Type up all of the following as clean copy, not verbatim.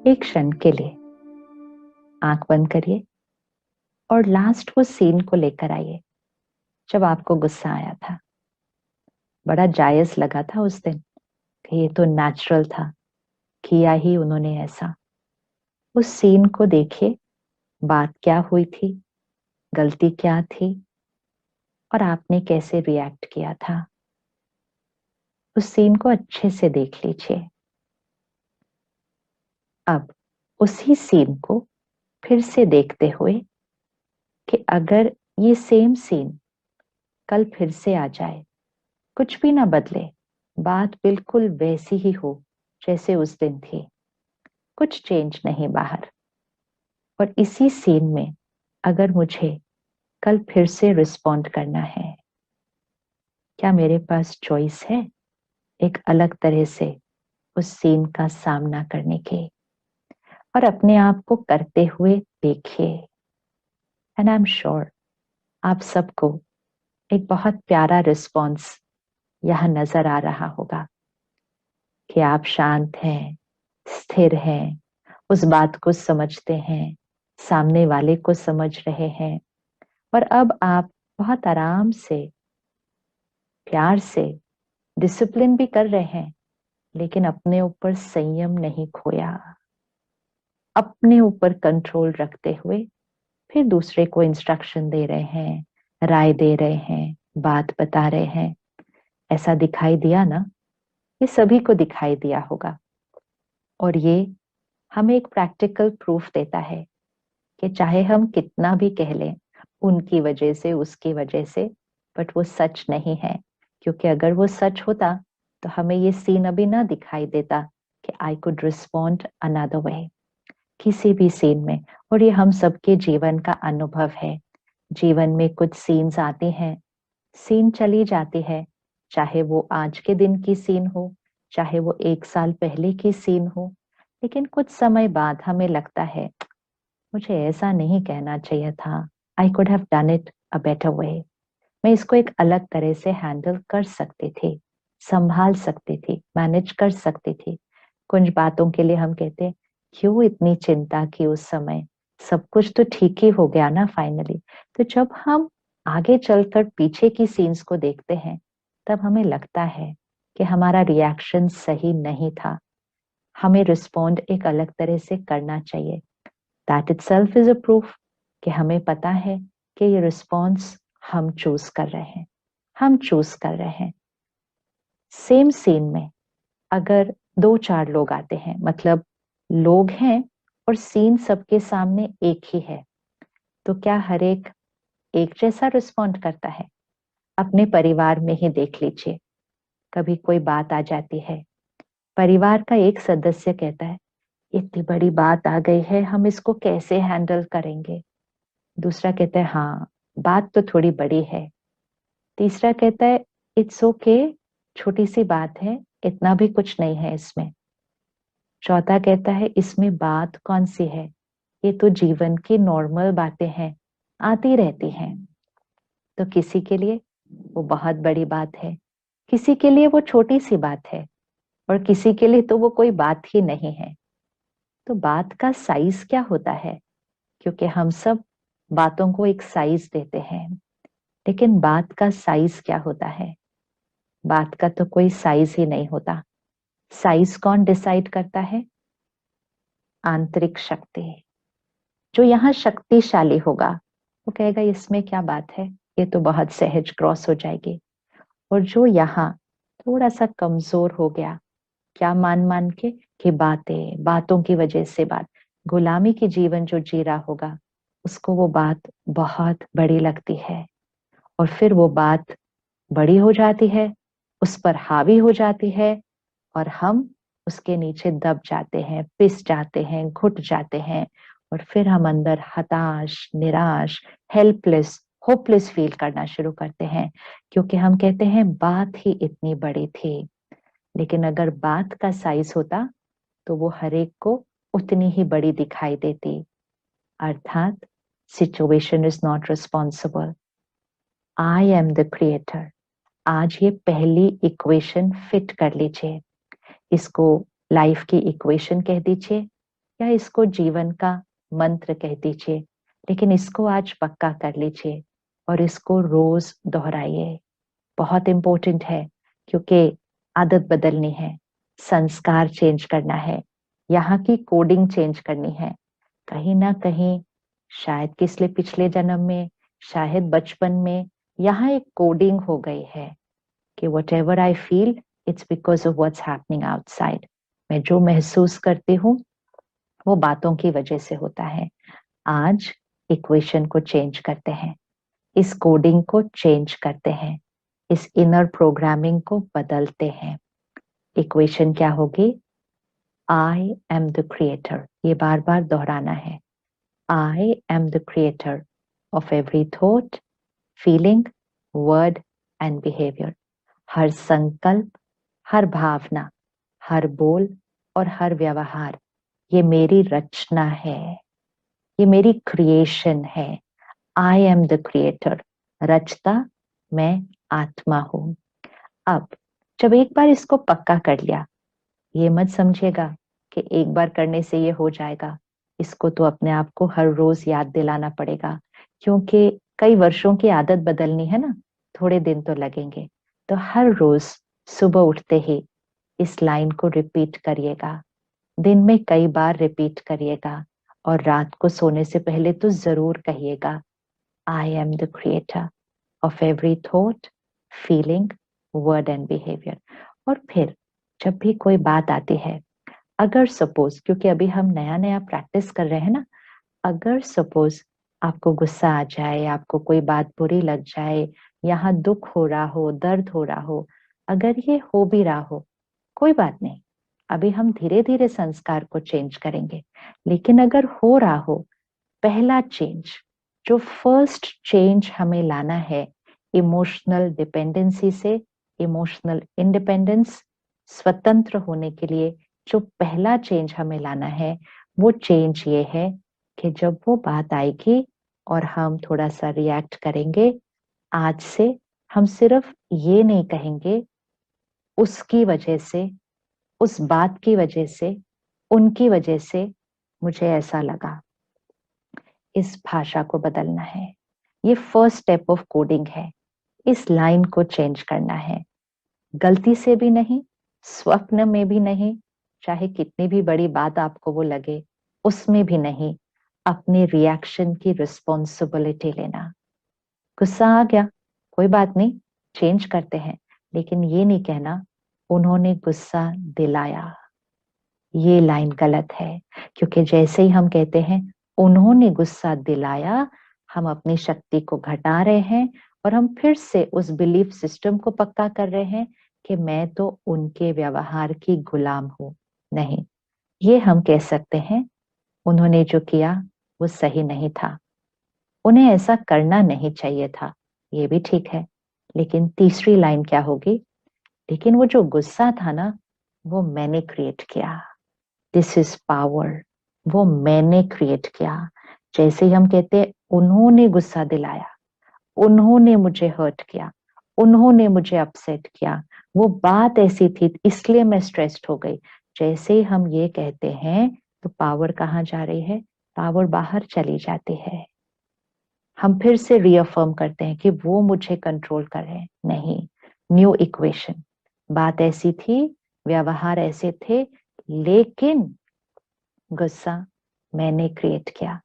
एक क्षण के लिए आंख बंद करिए और लास्ट वो सीन को लेकर आइए जब आपको गुस्सा आया था। बड़ा जायज लगा था उस दिन कि ये तो नेचुरल था, किया ही उन्होंने ऐसा। उस सीन को देखिए, बात क्या हुई थी, गलती क्या थी और आपने कैसे रिएक्ट किया था। उस सीन को अच्छे से देख लीजिए। अब उसी सीन को फिर से देखते हुए कि अगर ये सेम सीन कल फिर से आ जाए, कुछ भी ना बदले, बात बिल्कुल वैसी ही हो जैसे उस दिन थी, कुछ चेंज नहीं बाहर, और इसी सीन में अगर मुझे कल फिर से रिस्पॉन्ड करना है, क्या मेरे पास चॉइस है एक अलग तरह से उस सीन का सामना करने के? और अपने आप को करते हुए देखिए, एंड आई एम श्योर आप सबको एक बहुत प्यारा रिस्पॉन्स यहां नजर आ रहा होगा कि आप शांत हैं, स्थिर हैं, उस बात को समझते हैं, सामने वाले को समझ रहे हैं, और अब आप बहुत आराम से, प्यार से डिसिप्लिन भी कर रहे हैं, लेकिन अपने ऊपर संयम नहीं खोया, अपने ऊपर कंट्रोल रखते हुए फिर दूसरे को इंस्ट्रक्शन दे रहे हैं, राय दे रहे हैं, बात बता रहे हैं। ऐसा दिखाई दिया ना? ये सभी को दिखाई दिया होगा। और ये हमें एक प्रैक्टिकल प्रूफ देता है कि चाहे हम कितना भी कह लें उनकी वजह से, उसकी वजह से, बट वो सच नहीं है। क्योंकि अगर वो सच होता तो हमें ये सीन अभी ना दिखाई देता कि I could respond another way किसी भी सीन में। और ये हम सबके जीवन का अनुभव है। जीवन में कुछ सीन्स आती हैं, सीन चली जाती है, चाहे वो आज के दिन की सीन हो, चाहे वो 1 साल पहले की सीन हो। लेकिन कुछ समय बाद हमें लगता है मुझे ऐसा नहीं कहना चाहिए था, I could have done it a better way. मैं इसको एक अलग तरह से हैंडल कर सकती थी, संभाल सकती थी, मैनेज कर सकती थी। कुछ बातों के लिए हम कहते क्यों इतनी चिंता की उस समय, सब कुछ तो ठीक ही हो गया ना फाइनली। तो जब हम आगे चलकर पीछे की सीन्स को देखते हैं, तब हमें लगता है कि हमारा रिएक्शन सही नहीं था, हमें रिस्पॉन्ड एक अलग तरह से करना चाहिए। That itself is a proof कि हमें पता है कि ये रिस्पॉन्स हम चूज कर रहे हैं, हम चूज कर रहे हैं। सेम सीन में अगर 2-4 लोग आते हैं, मतलब लोग हैं और सीन सबके सामने एक ही है, तो क्या हर एक जैसा रिस्पॉन्ड करता है? अपने परिवार में ही देख लीजिए। कभी कोई बात आ जाती है, परिवार का एक सदस्य कहता है इतनी बड़ी बात आ गई है, हम इसको कैसे हैंडल करेंगे? दूसरा कहता है हाँ, बात तो थोड़ी बड़ी है। तीसरा कहता है इट्स ओके, छोटी सी बात है, इतना भी कुछ नहीं है इसमें। चौथा कहता है इसमें बात कौन सी है, ये तो जीवन की नॉर्मल बातें हैं, आती रहती हैं। तो किसी के लिए वो बहुत बड़ी बात है, किसी के लिए वो छोटी सी बात है, और किसी के लिए तो वो कोई बात ही नहीं है। तो बात का साइज क्या होता है? क्योंकि हम सब बातों को एक साइज देते हैं, लेकिन बात का साइज क्या होता है? बात का तो कोई साइज ही नहीं होता। साइज कौन डिसाइड करता है? आंतरिक शक्ति। जो यहाँ शक्तिशाली होगा वो कहेगा इसमें क्या बात है, ये तो बहुत सहज क्रॉस हो जाएगी। और जो यहाँ थोड़ा सा कमजोर हो गया, क्या मान मान के कि बातें, बातों की वजह से, बात गुलामी की जीवन जो जी रहा होगा, उसको वो बात बहुत बड़ी लगती है, और फिर वो बात बड़ी हो जाती है, उस पर हावी हो जाती है, और हम उसके नीचे दब जाते हैं, पिस जाते हैं, घुट जाते हैं, और फिर हम अंदर हताश, निराश, हेल्पलेस, होपलेस फील करना शुरू करते हैं। क्योंकि हम कहते हैं बात ही इतनी बड़ी थी। लेकिन अगर बात का साइज होता तो वो हर एक को उतनी ही बड़ी दिखाई देती। अर्थात situation is not responsible, I am the creator. आज ये पहली इक्वेशन फिट कर लीजिए, इसको लाइफ की इक्वेशन कह दीजिए, या इसको जीवन का मंत्र कह दीजिए, लेकिन इसको आज पक्का कर लीजिए और इसको रोज दोहराइए। बहुत इंपॉर्टेंट है, क्योंकि आदत बदलनी है, संस्कार चेंज करना है, यहाँ की कोडिंग चेंज करनी है। कहीं ना कहीं शायद किसलिए पिछले जन्म में, शायद बचपन में यहाँ एक कोडिंग हो गई है कि what ever I feel it's because of what's happening outside. मैं जो महसूस करती हूँ वो बातों की वजह से होता है। आज इक्वेशन को चेंज करते हैं, इस कोडिंग को चेंज करते हैं, इस इनर प्रोग्रामिंग को बदलते हैं। इक्वेशन क्या होगी? I am the creator. ये बार बार दोहराना है। I am the creator of every thought, feeling, word and behaviour. हर संकल्प, हर भावना, हर बोल और हर व्यवहार ये मेरी रचना है, ये मेरी क्रिएशन है। I am the creator. रचता मैं आत्मा हूं। अब जब एक बार इसको पक्का कर लिया, ये मत समझिएगा कि एक बार करने से ये हो जाएगा। इसको तो अपने आप को हर रोज याद दिलाना पड़ेगा, क्योंकि कई वर्षों की आदत बदलनी है ना, थोड़े दिन तो लगेंगे। तो हर रोज सुबह उठते ही इस लाइन को रिपीट करिएगा, दिन में कई बार रिपीट करिएगा, और रात को सोने से पहले तो जरूर कहिएगा, आई am the creator of every thought, feeling, word and behaviour. और फिर जब भी कोई बात आती है, अगर सपोज, क्योंकि अभी हम नया नया प्रैक्टिस कर रहे हैं ना, अगर सपोज आपको गुस्सा आ जाए, आपको कोई बात बुरी लग जाए, यहाँ दुख हो रहा हो, दर्द हो रहा हो, अगर ये हो भी रहा हो, कोई बात नहीं, अभी हम धीरे धीरे संस्कार को चेंज करेंगे। लेकिन अगर हो रहा हो, पहला चेंज, जो फर्स्ट चेंज हमें लाना है, इमोशनल डिपेंडेंसी से इमोशनल इंडिपेंडेंस, स्वतंत्र होने के लिए जो पहला चेंज हमें लाना है, वो चेंज ये है कि जब वो बात आएगी और हम थोड़ा सा रिएक्ट करेंगे, आज से हम सिर्फ ये नहीं कहेंगे उसकी वजह से, उस बात की वजह से, उनकी वजह से मुझे ऐसा लगा। इस भाषा को बदलना है। ये फर्स्ट स्टेप ऑफ कोडिंग है। इस लाइन को चेंज करना है। गलती से भी नहीं, स्वप्न में भी नहीं, चाहे कितनी भी बड़ी बात आपको वो लगे, उसमें भी नहीं। अपने रिएक्शन की रिस्पॉन्सिबिलिटी लेना। गुस्सा आ गया, कोई बात नहीं, चेंज करते हैं, लेकिन ये नहीं कहना उन्होंने गुस्सा दिलाया। ये लाइन गलत है, क्योंकि जैसे ही हम कहते हैं उन्होंने गुस्सा दिलाया, हम अपनी शक्ति को घटा रहे हैं और हम फिर से उस बिलीफ सिस्टम को पक्का कर रहे हैं कि मैं तो उनके व्यवहार की गुलाम हूं। नहीं, ये हम कह सकते हैं उन्होंने जो किया वो सही नहीं था, उन्हें ऐसा करना नहीं चाहिए था, ये भी ठीक है। लेकिन तीसरी लाइन क्या होगी? लेकिन वो जो गुस्सा था ना, वो मैंने क्रिएट किया। This is power. वो मैंने क्रिएट किया। जैसे ही हम कहते हैं उन्होंने गुस्सा दिलाया, उन्होंने मुझे हर्ट किया, उन्होंने मुझे अपसेट किया, वो बात ऐसी थी इसलिए मैं स्ट्रेस्ड हो गई, जैसे ही हम ये कहते हैं तो पावर कहाँ जा रही है? पावर बाहर चली जाती है। हम फिर से रीअफर्म करते हैं कि वो मुझे कंट्रोल कर रहे हैं। नहीं, न्यू इक्वेशन। बात ऐसी थी, व्यवहार ऐसे थे, लेकिन गुस्सा मैंने क्रिएट किया,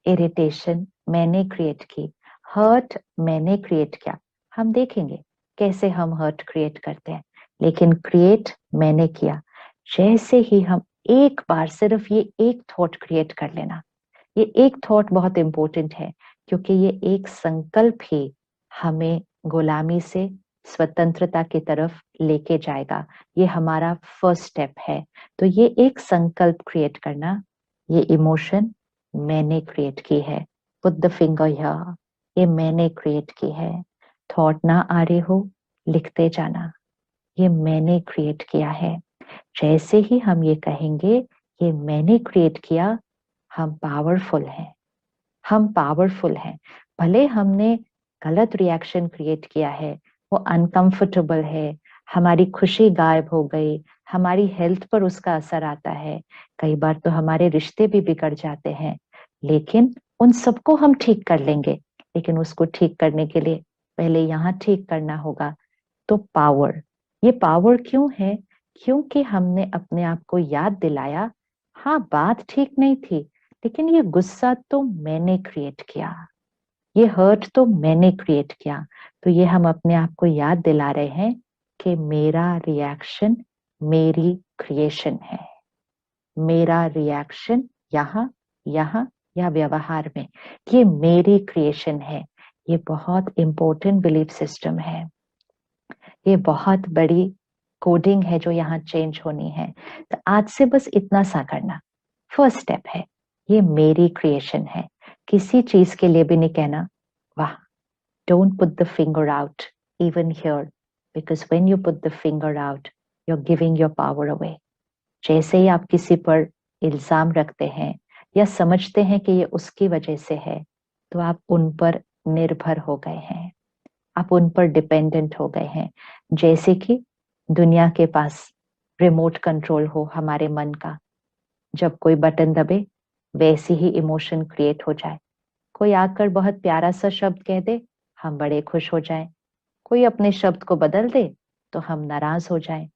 इरिटेशन मैंने क्रिएट की, हर्ट मैंने क्रिएट किया। हम देखेंगे कैसे हम हर्ट क्रिएट करते हैं, लेकिन क्रिएट मैंने किया। जैसे ही हम एक बार सिर्फ ये एक थॉट क्रिएट कर लेना, ये एक थॉट बहुत इंपॉर्टेंट है, क्योंकि ये एक संकल्प ही हमें गुलामी से स्वतंत्रता की तरफ लेके जाएगा। ये हमारा फर्स्ट स्टेप है। तो ये एक संकल्प क्रिएट करना, ये इमोशन मैंने क्रिएट की है। पुट द फिंगर हियर, ये मैंने क्रिएट की है। थॉट ना आ रही हो, लिखते जाना, ये मैंने क्रिएट किया है। जैसे ही हम ये कहेंगे ये मैंने क्रिएट किया, हम पावरफुल हैं। हम पावरफुल हैं। भले हमने गलत रिएक्शन क्रिएट किया है, वो अनकंफर्टेबल है, हमारी खुशी गायब हो गई, हमारी हेल्थ पर उसका असर आता है, कई बार तो हमारे रिश्ते भी बिगड़ जाते हैं। लेकिन उन सबको हम ठीक कर लेंगे, लेकिन उसको ठीक करने के लिए पहले यहाँ ठीक करना होगा। तो पावर, ये पावर क्यों है? क्योंकि हमने अपने आप को याद दिलाया, हाँ बात ठीक नहीं थी, लेकिन ये गुस्सा तो मैंने क्रिएट किया, ये हर्ट तो मैंने क्रिएट किया। तो ये हम अपने आप को याद दिला रहे हैं कि मेरा रिएक्शन मेरी क्रिएशन है। मेरा रिएक्शन यहाँ, यहाँ या व्यवहार में, ये मेरी क्रिएशन है। ये बहुत इंपॉर्टेंट बिलीफ सिस्टम है, ये बहुत बड़ी कोडिंग है जो यहाँ चेंज होनी है। तो आज से बस इतना सा करना, फर्स्ट स्टेप है, ये मेरी क्रिएशन है। किसी चीज के लिए भी नहीं कहना वाह, don't put the finger out even here, because when you put the finger out, you're giving your power away. जैसे ही आप किसी पर इल्जाम रखते हैं या समझते हैं कि ये उसकी वजह से है, तो आप उन पर निर्भर हो गए हैं, आप उन पर डिपेंडेंट हो गए हैं। जैसे कि दुनिया के पास रिमोट कंट्रोल हो हमारे मन का, जब कोई बटन दबे वैसी ही इमोशन क्रिएट हो जाए। कोई आकर बहुत प्यारा सा शब्द कह दे, हम बड़े खुश हो जाएं। कोई अपने शब्द को बदल दे तो हम नाराज हो जाएं।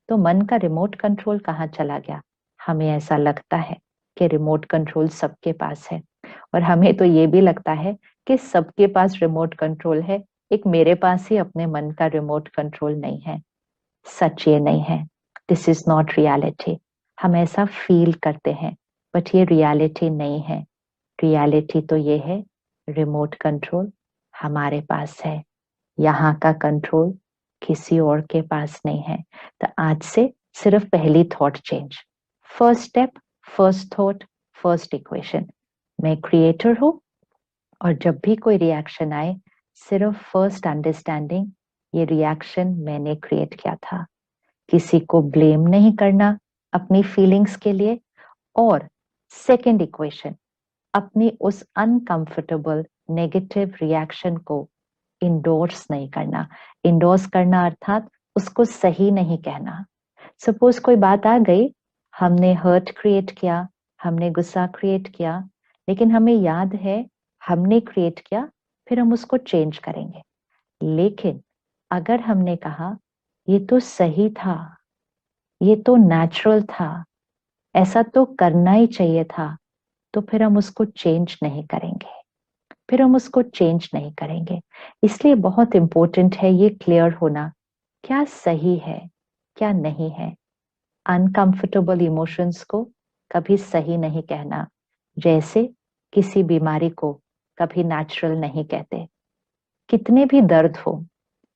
तो मन का रिमोट कंट्रोल कहाँ चला गया? हमें ऐसा लगता है कि रिमोट कंट्रोल सबके पास है, और हमें तो ये भी लगता है कि सबके पास रिमोट कंट्रोल है, एक मेरे पास ही अपने मन का रिमोट कंट्रोल नहीं है। सच ये नहीं है, दिस इज नॉट रियलिटी। हम ऐसा फील करते हैं, बट ये रियलिटी नहीं है। रियलिटी तो ये है, रिमोट कंट्रोल हमारे पास है, यहाँ का कंट्रोल किसी और के पास नहीं है। तो आज से सिर्फ पहली thought change, first step, first thought, first equation, मैं क्रिएटर हूं। और जब भी कोई रिएक्शन आए, सिर्फ फर्स्ट अंडरस्टैंडिंग, ये रिएक्शन मैंने क्रिएट किया था। किसी को ब्लेम नहीं करना अपनी फीलिंग्स के लिए। और सेकेंड इक्वेशन, अपनी उस अनकंफर्टेबल नेगेटिव रिएक्शन को इंडोर्स नहीं करना। इंडोर्स करना अर्थात उसको सही नहीं कहना। सपोज कोई बात आ गई, हमने हर्ट क्रिएट किया, हमने गुस्सा क्रिएट किया, लेकिन हमें याद है हमने क्रिएट किया, फिर हम उसको चेंज करेंगे। लेकिन अगर हमने कहा ये तो सही था, ये तो नेचुरल था, ऐसा तो करना ही चाहिए था, तो फिर हम उसको चेंज नहीं करेंगे, फिर हम उसको चेंज नहीं करेंगे। इसलिए बहुत इंपॉर्टेंट है ये क्लियर होना, क्या सही है क्या नहीं है। अनकंफर्टेबल इमोशंस को कभी सही नहीं कहना, जैसे किसी बीमारी को कभी नेचुरल नहीं कहते। कितने भी दर्द हो,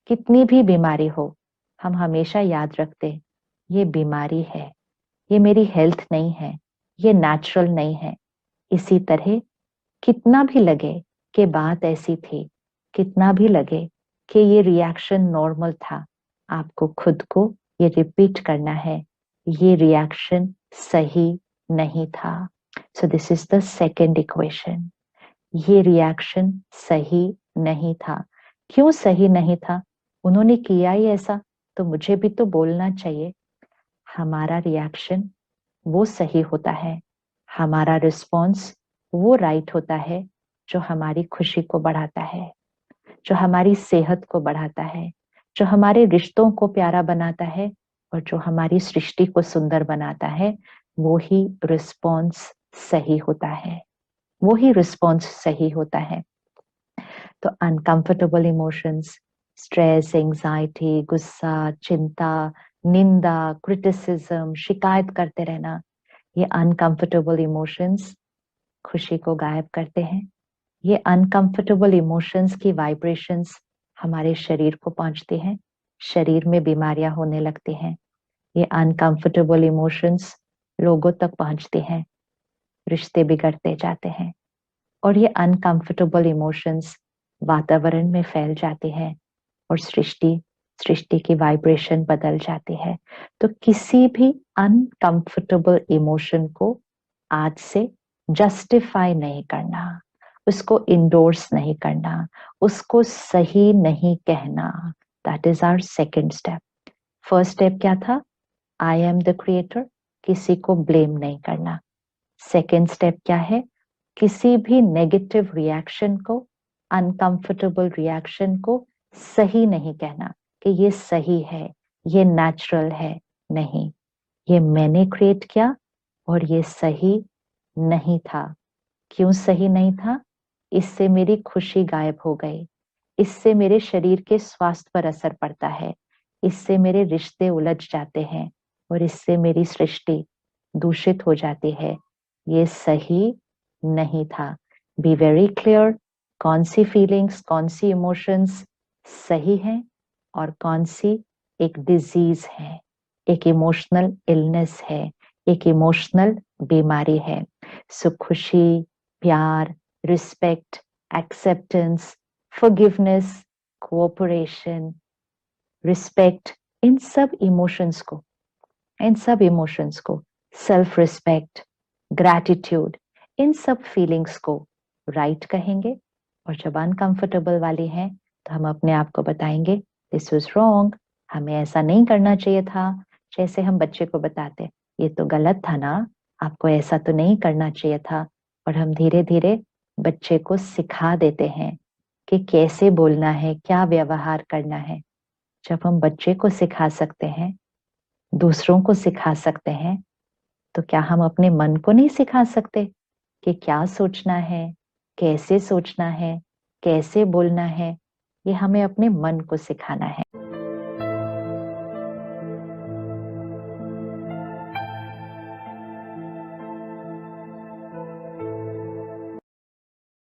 कितनी भी बीमारी हो, हम हमेशा याद रखते ये बीमारी है, ये मेरी हेल्थ नहीं है, ये नेचुरल नहीं है। इसी तरह कितना भी लगे कि बात ऐसी थी, कितना भी लगे कि ये रिएक्शन नॉर्मल था, आपको खुद को ये रिपीट करना है, ये रिएक्शन सही नहीं था। So this is the second equation, ये रिएक्शन सही नहीं था। क्यों सही नहीं था? उन्होंने किया ही ऐसा, तो मुझे भी तो बोलना चाहिए। हमारा रिएक्शन वो सही होता है, हमारा रिस्पॉन्स वो राइट होता है, जो हमारी खुशी को बढ़ाता है, जो हमारी सेहत को बढ़ाता है, जो हमारे रिश्तों को प्यारा बनाता है, और जो हमारी सृष्टि को सुंदर बनाता है। वो ही रिस्पॉन्स सही होता है, वो ही रिस्पॉन्स सही होता है। तो अनकंफर्टेबल इमोशंस, स्ट्रेस, एंजाइटी, गुस्सा, चिंता, निंदा, क्रिटिसिज्म, शिकायत करते रहना, ये अनकंफर्टेबल इमोशंस खुशी को गायब करते हैं। ये अनकंफर्टेबल इमोशंस की वाइब्रेशंस हमारे शरीर को पहुंचती हैं, शरीर में बीमारियां होने लगती हैं। ये अनकंफर्टेबल इमोशंस लोगों तक पहुंचते हैं, रिश्ते बिगड़ते जाते हैं। और ये अनकंफर्टेबल इमोशंस वातावरण में फैल जाते हैं, और सृष्टि सृष्टि की वाइब्रेशन बदल जाती है। तो किसी भी अनकंफर्टेबल इमोशन को आज से जस्टिफाई नहीं करना, उसको इंडोर्स नहीं करना, उसको सही नहीं कहना। That is our second step. First step क्या था? आई एम द क्रिएटर, किसी को ब्लेम नहीं करना। सेकेंड स्टेप क्या है? किसी भी नेगेटिव रिएक्शन को, अनकंफर्टेबल रिएक्शन को सही नहीं कहना कि ये सही है, ये नेचुरल है। नहीं, ये मैंने क्रिएट किया और ये सही नहीं था। क्यों सही नहीं था? इससे मेरी खुशी गायब हो गई, इससे मेरे शरीर के स्वास्थ्य पर असर पड़ता है, इससे मेरे रिश्ते उलझ जाते हैं और इससे मेरी सृष्टि दूषित हो जाती है। ये सही नहीं था। बी वेरी क्लियर, कौन सी फीलिंग्स, कौन सी इमोशंस सही हैं और कौन सी एक डिजीज है, एक इमोशनल इलनेस है, एक इमोशनल बीमारी है। सो खुशी, प्यार, respect, acceptance, forgiveness, cooperation, respect, इन सब इमोशंस को, इन सब इमोशंस को, सेल्फ रिस्पेक्ट, ग्रैटिट्यूड, इन सब फीलिंग्स को राइट कहेंगे। और जब अनकंफर्टेबल वाली हैं तो हम अपने आप को बताएंगे दिस वाज रॉन्ग, हमें ऐसा नहीं करना चाहिए था। जैसे हम बच्चे को बताते ये तो गलत था ना, आपको ऐसा तो नहीं करना चाहिए था। और हम धीरे धीरे बच्चे को सिखा देते हैं कि कैसे बोलना है, क्या व्यवहार करना है। जब हम बच्चे को सिखा सकते हैं, दूसरों को सिखा सकते हैं, तो क्या हम अपने मन को नहीं सिखा सकते कि क्या सोचना है, कैसे सोचना है, कैसे बोलना है? ये हमें अपने मन को सिखाना है।